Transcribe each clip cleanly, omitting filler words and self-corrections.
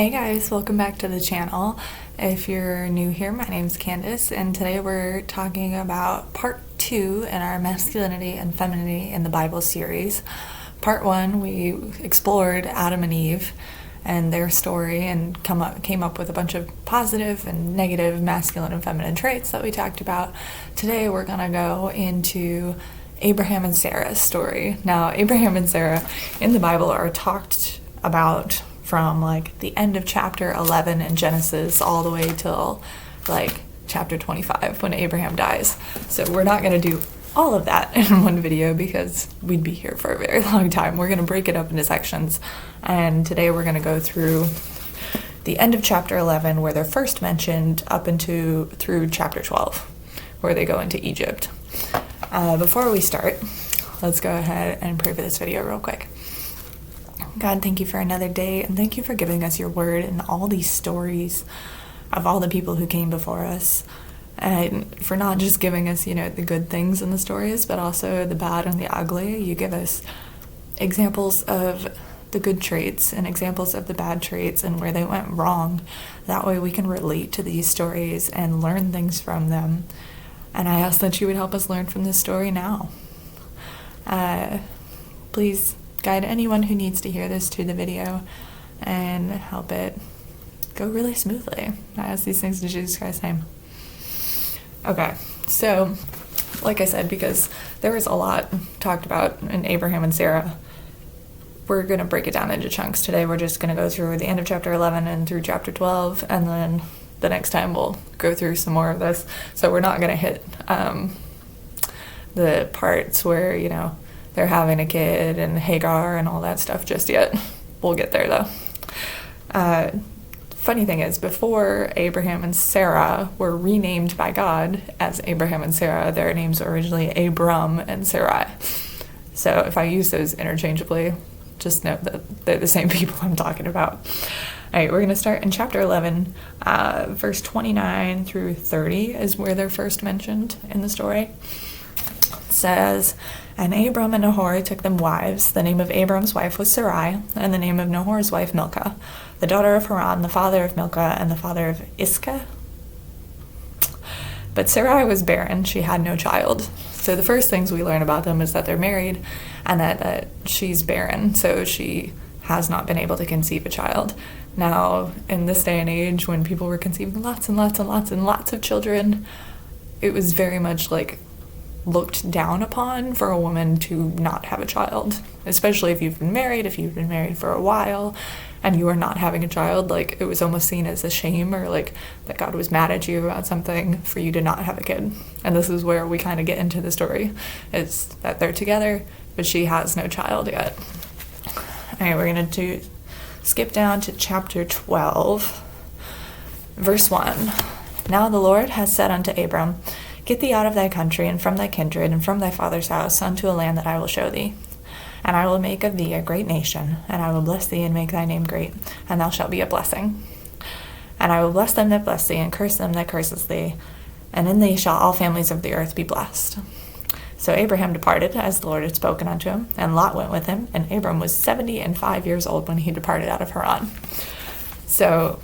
Hey guys, welcome back to the channel. If you're new here, my name's Candice, and today we're talking about part 2 in our Masculinity and Femininity in the Bible series. Part 1, we explored Adam and Eve and their story and came up with a bunch of positive and negative masculine and feminine traits that we talked about. Today we're going to go into Abraham and Sarah's story. Now, Abraham and Sarah in the Bible are talked about from like the end of chapter 11 in Genesis all the way till like chapter 25 when Abraham dies. So we're not going to do all of that in one video because we'd be here for a very long time. We're going to break it up into sections, and today we're going to go through the end of chapter 11 where they're first mentioned up through chapter 12 where they go into Egypt. Before we start, let's go ahead and pray for this video real quick. God, thank you for another day, and thank you for giving us your word and all these stories of all the people who came before us, and for not just giving us, the good things in the stories, but also the bad and the ugly. You give us examples of the good traits and examples of the bad traits and where they went wrong. That way we can relate to these stories and learn things from them. And I ask that you would help us learn from this story now. Please guide anyone who needs to hear this to the video and help it go really smoothly. I ask these things in Jesus Christ's name. Okay, so like I said, because there was a lot talked about in Abraham and Sarah, we're going to break it down into chunks. Today we're just going to go through the end of chapter 11 and through chapter 12, and then the next time we'll go through some more of this. So we're not going to hit the parts where, they're having a kid and Hagar and all that stuff just yet. We'll get there though. Funny thing is, before Abraham and Sarah were renamed by God as Abraham and Sarah, their names were originally Abram and Sarai. So if I use those interchangeably, just know that they're the same people I'm talking about. All right, we're going to start in chapter 11, verse 29 through 30 is where they're first mentioned in the story. It says, "And Abram and Nahor took them wives. The name of Abram's wife was Sarai, and the name of Nahor's wife Milcah, the daughter of Haran, the father of Milcah, and the father of Iscah. But Sarai was barren, she had no child." So the first things we learn about them is that they're married and that she's barren, so she has not been able to conceive a child. Now, in this day and age, when people were conceiving lots and lots and lots and lots of children, it was very much like looked down upon for a woman to not have a child, especially if you've been married for a while and you are not having a child. Like, it was almost seen as a shame, or like that God was mad at you about something for you to not have a kid. And this is where we kind of get into the story, is that they're together but she has no child yet. All right, we're going to skip down to chapter 12, verse 1. "Now the Lord has said unto Abram, Get thee out of thy country, and from thy kindred, and from thy father's house, unto a land that I will show thee. And I will make of thee a great nation, and I will bless thee, and make thy name great, and thou shalt be a blessing. And I will bless them that bless thee, and curse them that curses thee, and in thee shall all families of the earth be blessed. So Abraham departed, as the Lord had spoken unto him, and Lot went with him, and Abram was 75 years old when he departed out of Haran." So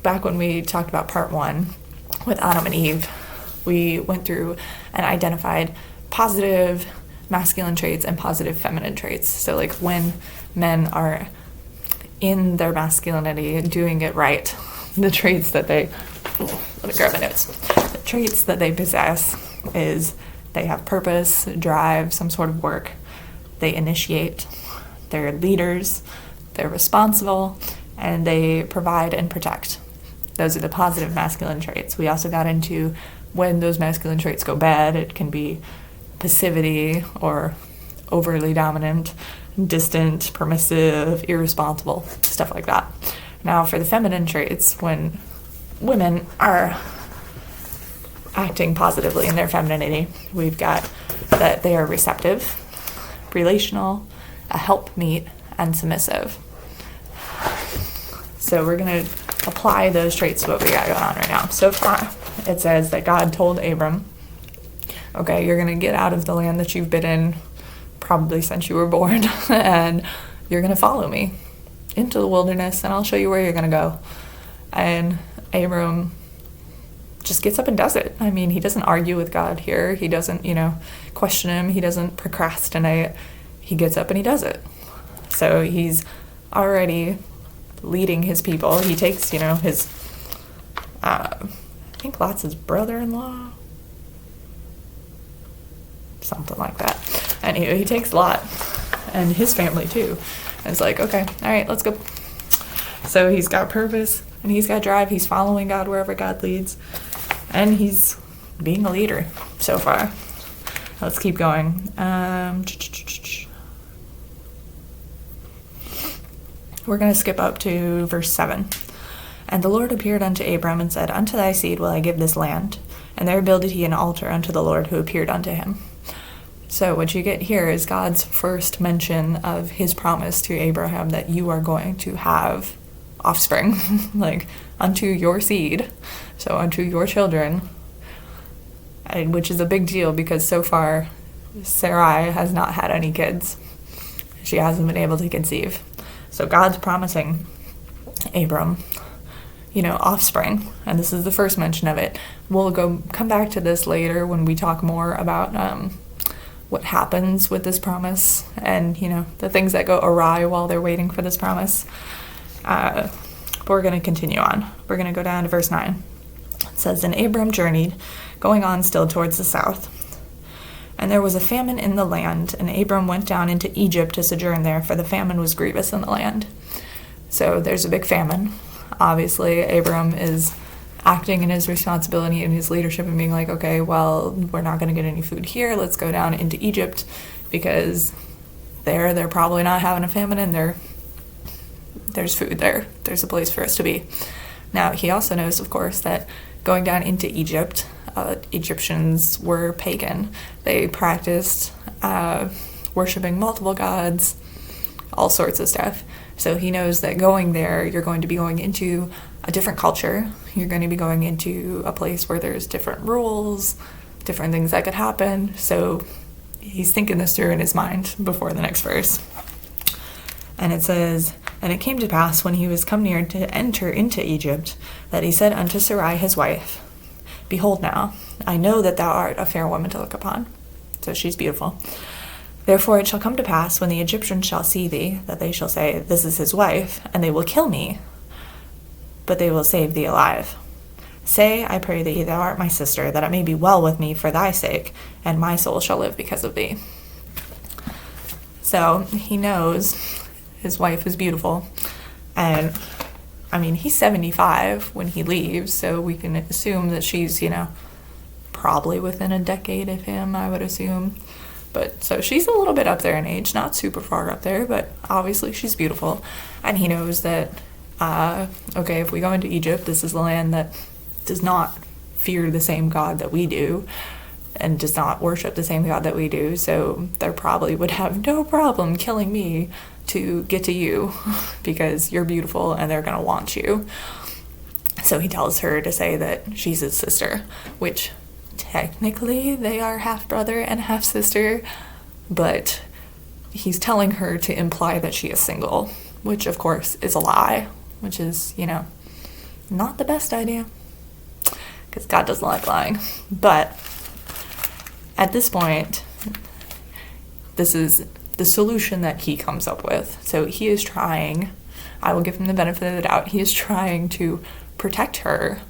back when we talked about part 1 with Adam and Eve, we went through and identified positive masculine traits and positive feminine traits. So like when men are in their masculinity, doing it right, the traits that they, let me grab my notes. The traits that they possess is they have purpose, drive, some sort of work. They initiate, they're leaders, they're responsible, and they provide and protect. Those are the positive masculine traits. We also got into when those masculine traits go bad. It can be passivity or overly dominant, distant, permissive, irresponsible, stuff like that. Now for the feminine traits, when women are acting positively in their femininity, we've got that they are receptive, relational, a helpmeet, and submissive. So we're going to apply those traits to what we got going on right now. So far, it says that God told Abram, okay, you're going to get out of the land that you've been in probably since you were born, and you're going to follow me. into the wilderness and I'll show you where you're going to go. And Abram just gets up and does it. I mean, he doesn't argue with God here. He doesn't, question him. He doesn't procrastinate. He gets up and he does it. So he's already leading his people. He takes, his, I think Lot's his brother-in-law. Something like that. Anyway, he takes Lot and his family too. And it's like, okay, all right, let's go. So he's got purpose and he's got drive. He's following God wherever God leads. And he's being a leader so far. Let's keep going. We're going to skip up to verse 7. And the Lord appeared unto Abram and said, Unto thy seed will I give this land. And there builded he an altar unto the Lord who appeared unto him. So what you get here is God's first mention of his promise to Abraham that you are going to have offspring, like unto your seed, so unto your children, which is a big deal because so far Sarai has not had any kids. She hasn't been able to conceive. So God's promising Abram, offspring, and this is the first mention of it. We'll come back to this later when we talk more about what happens with this promise and, the things that go awry while they're waiting for this promise. But we're going to continue on. We're going to go down to verse 9. It says, And Abram journeyed, going on still towards the south. And there was a famine in the land, and Abram went down into Egypt to sojourn there, for the famine was grievous in the land. So there's a big famine. Obviously, Abram is acting in his responsibility and his leadership and being like, okay, well, we're not going to get any food here. Let's go down into Egypt because they're probably not having a famine and there's food there. There's a place for us to be. Now, he also knows, of course, that going down into Egypt, Egyptians were pagan. They practiced worshiping multiple gods, all sorts of stuff. So he knows that going there, you're going to be going into a different culture. You're going to be going into a place where there's different rules, different things that could happen. So he's thinking this through in his mind before the next verse. And it says, And it came to pass, when he was come near to enter into Egypt, that he said unto Sarai his wife, Behold now, I know that thou art a fair woman to look upon. So she's beautiful. Therefore it shall come to pass, when the Egyptians shall see thee, that they shall say, This is his wife, and they will kill me, but they will save thee alive. Say, I pray thee, thou art my sister, that it may be well with me for thy sake, and my soul shall live because of thee. So he knows his wife is beautiful, and he's 75 when he leaves, so we can assume that she's, probably within a decade of him, I would assume. But so she's a little bit up there in age, not super far up there, but obviously she's beautiful. And he knows that, okay, if we go into Egypt, this is the land that does not fear the same God that we do and does not worship the same God that we do. So they probably would have no problem killing me to get to you because you're beautiful and they're going to want you. So he tells her to say that she's his sister, which technically they are half brother and half sister, but he's telling her to imply that she is single, which of course is a lie, which is, not the best idea because God doesn't like lying. But at this point, this is the solution that he comes up with. So he is trying, I will give him the benefit of the doubt, he is trying to protect her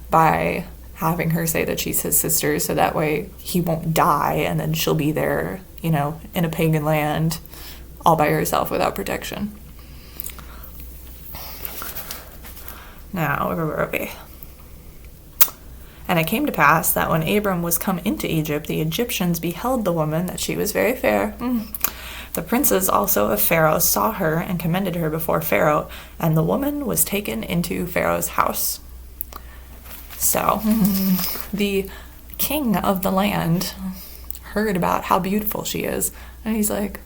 by having her say that she's his sister, so that way he won't die and then she'll be there, in a pagan land all by herself without protection. Now, where were we? And it came to pass that when Abram was come into Egypt, the Egyptians beheld the woman, that she was very fair. The princes also of Pharaoh saw her and commended her before Pharaoh, and the woman was taken into Pharaoh's house. So, the king of the land heard about how beautiful she is, and he's like,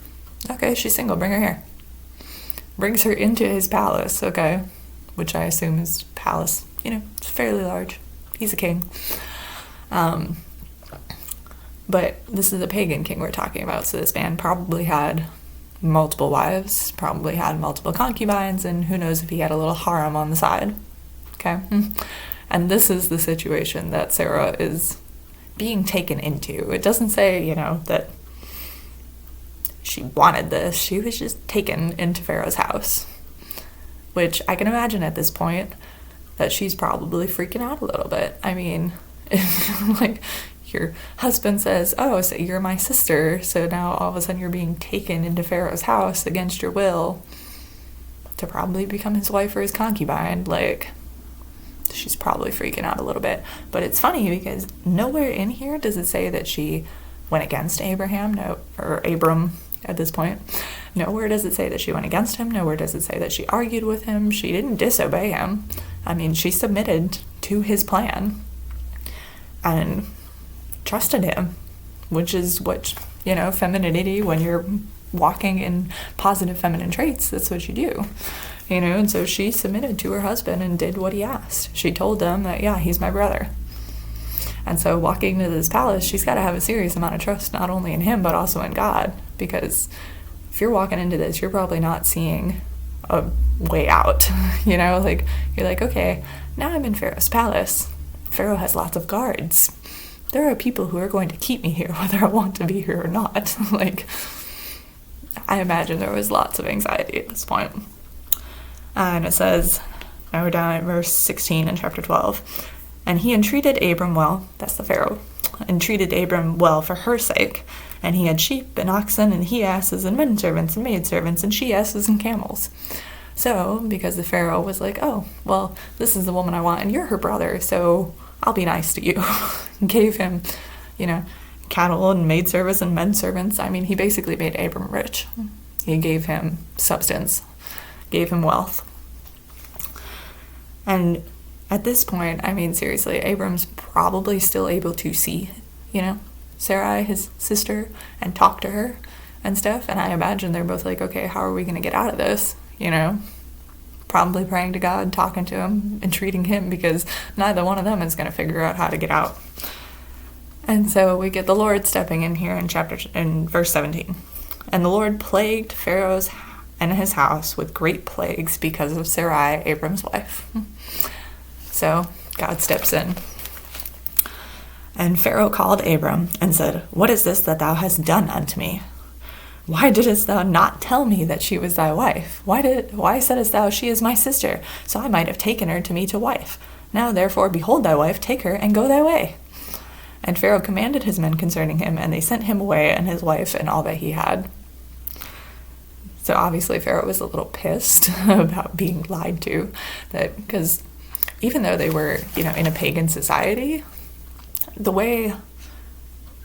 okay, she's single, bring her here. Brings her into his palace, okay, which I assume is palace, it's fairly large. He's a king. But this is a pagan king we're talking about, so this man probably had multiple wives, probably had multiple concubines, and who knows if he had a little harem on the side. Okay? And this is the situation that Sarah is being taken into. It doesn't say, that she wanted this. She was just taken into Pharaoh's house, which I can imagine at this point that she's probably freaking out a little bit. I mean, if, like, your husband says, oh, so you're my sister, so now all of a sudden you're being taken into Pharaoh's house against your will to probably become his wife or his concubine, like, she's probably freaking out a little bit. But it's funny because nowhere in here does it say that she went against Abram at this point. Nowhere does it say that she went against him. Nowhere does it say that she argued with him. She didn't disobey him. I mean, she submitted to his plan and trusted him, which is what, femininity, when you're walking in positive feminine traits, that's what you do. And so she submitted to her husband and did what he asked. She told them that, yeah, he's my brother. And so walking into this palace, she's got to have a serious amount of trust, not only in him, but also in God. Because if you're walking into this, you're probably not seeing a way out. You're like, okay, now I'm in Pharaoh's palace. Pharaoh has lots of guards. There are people who are going to keep me here, whether I want to be here or not. I imagine there was lots of anxiety at this point. And it says, now we're down at verse 16 in chapter 12. And he entreated Abram well, that's the Pharaoh, entreated Abram well for her sake. And he had sheep and oxen and he-asses and men-servants and maidservants and she-asses and camels. So, because the Pharaoh was like, oh, well, this is the woman I want and you're her brother, so I'll be nice to you. Gave him, cattle and maidservants and men-servants. I mean, he basically made Abram rich. He gave him substance, gave him wealth. And at this point, I mean, seriously, Abram's probably still able to see, Sarai, his sister, and talk to her and stuff. And I imagine they're both like, okay, how are we going to get out of this? Probably praying to God, talking to him, entreating him, because neither one of them is going to figure out how to get out. And so we get the Lord stepping in here in verse 17. And the Lord plagued Pharaoh and his house with great plagues because of Sarai, Abram's wife. So God steps in. And Pharaoh called Abram and said, what is this that thou hast done unto me? Why didst thou not tell me that she was thy wife? Why saidst thou, she is my sister? So I might have taken her to me to wife. Now therefore, behold thy wife, take her, and go thy way. And Pharaoh commanded his men concerning him, and they sent him away and his wife and all that he had. So obviously Pharaoh was a little pissed about being lied to, because even though they were, in a pagan society, the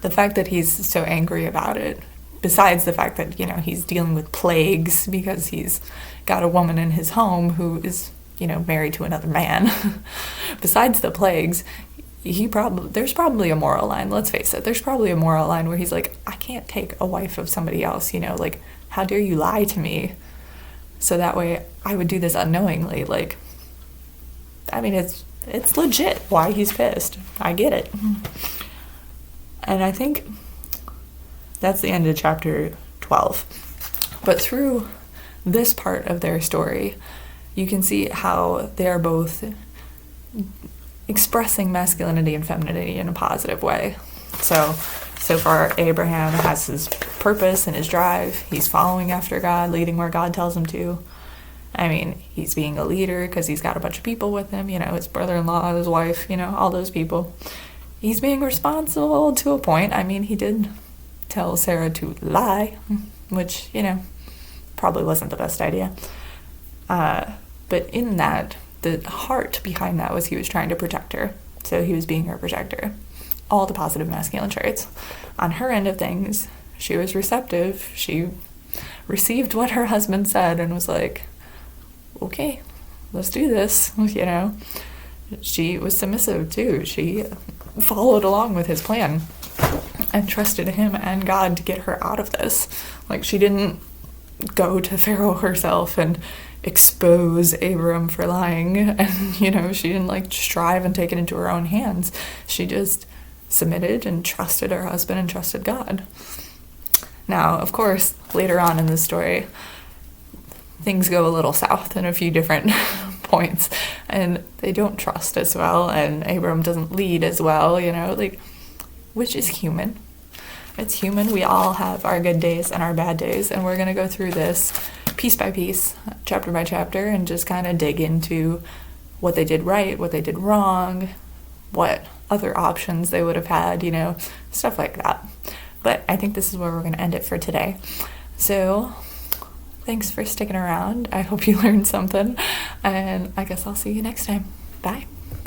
fact that he's so angry about it, besides the fact that, he's dealing with plagues because he's got a woman in his home who is, married to another man, besides the plagues, there's probably a moral line, let's face it, there's probably a moral line where he's like, I can't take a wife of somebody else, how dare you lie to me? So that way I would do this unknowingly. It's legit why he's pissed. I get it. And I think that's the end of chapter 12. But through this part of their story, you can see how they are both expressing masculinity and femininity in a positive way. So far, Abraham has his purpose and his drive. He's following after God, leading where God tells him to. I mean, he's being a leader because he's got a bunch of people with him, his brother-in-law, his wife, all those people. He's being responsible to a point. I mean, he did tell Sarah to lie, which, probably wasn't the best idea. But in that, the heart behind that was he was trying to protect her. So he was being her protector. All the positive masculine traits. On her end of things, she was receptive. She received what her husband said and was like, okay, let's do this, She was submissive too. She followed along with his plan and trusted him and God to get her out of this. She didn't go to Pharaoh herself and expose Abram for lying, and she didn't strive and take it into her own hands. She just submitted and trusted her husband and trusted God. Now, of course, later on in the story, things go a little south in a few different points, and they don't trust as well, and Abram doesn't lead as well, which is human. It's human. We all have our good days and our bad days, and we're going to go through this piece by piece, chapter by chapter, and just kind of dig into what they did right, what they did wrong, what other options they would have had, stuff like that. But I think this is where we're going to end it for today. So thanks for sticking around. I hope you learned something, and I guess I'll see you next time. Bye.